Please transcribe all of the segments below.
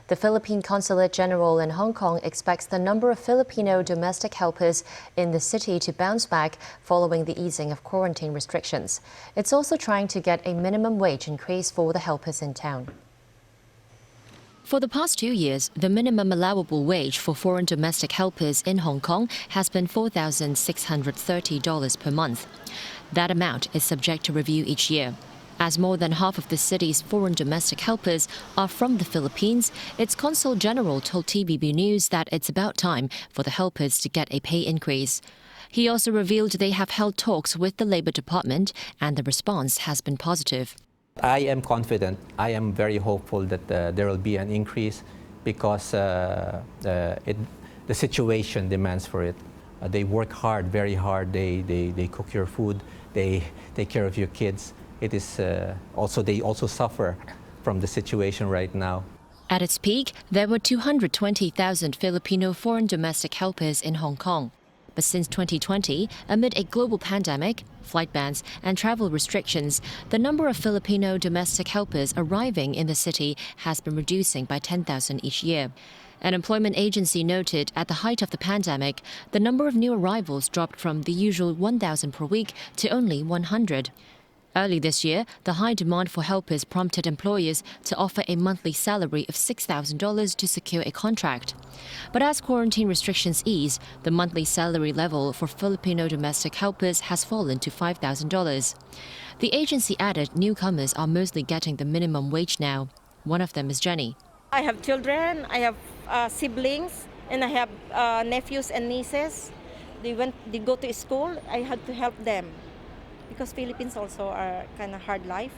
The Philippine Consulate General in Hong Kong expects the number of Filipino domestic helpers in the city to bounce back following the easing of quarantine restrictions. It's also trying to get a minimum wage increase for the helpers in town. For the past 2 years, the minimum allowable wage for foreign domestic helpers in Hong Kong has been $4,630 per month. That amount is subject to review each year. As more than half of the city's foreign domestic helpers are from the Philippines, its Consul General told TVB News that it's about time for the helpers to get a pay increase. He also revealed they have held talks with the Labour Department and the response has been positive. I am confident, I am very hopeful that there will be an increase because the situation demands for it. They work hard, very hard, they cook your food, they take care of your kids. It is they also suffer from the situation right now. At its peak, there were 220,000 Filipino foreign domestic helpers in Hong Kong. But since 2020, amid a global pandemic, flight bans and travel restrictions, the number of Filipino domestic helpers arriving in the city has been reducing by 10,000 each year. An employment agency noted at the height of the pandemic, the number of new arrivals dropped from the usual 1,000 per week to only 100. Early this year, the high demand for helpers prompted employers to offer a monthly salary of $6,000 to secure a contract. But as quarantine restrictions ease, the monthly salary level for Filipino domestic helpers has fallen to $5,000. The agency added newcomers are mostly getting the minimum wage now. One of them is Jenny. I have children, I have siblings, and I have nephews and nieces. They go to school, I had to help them. Because Philippines also are kind of hard life.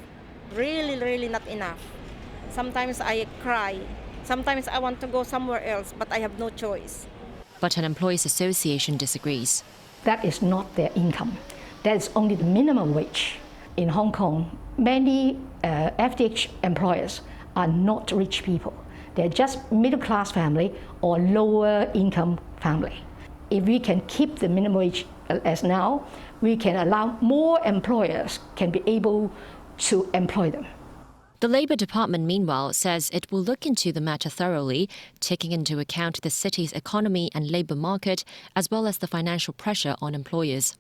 Really not enough. Sometimes I cry. Sometimes I want to go somewhere else, but I have no choice. But an employees association disagrees. That is not their income. That is only the minimum wage. In Hong Kong, many FDH employers are not rich people. They're just middle-class family or lower income family. If we can keep the minimum wage as now, we can allow more employers can be able to employ them. The Labour Department, meanwhile, says it will look into the matter thoroughly, taking into account the city's economy and labour market, as well as the financial pressure on employers.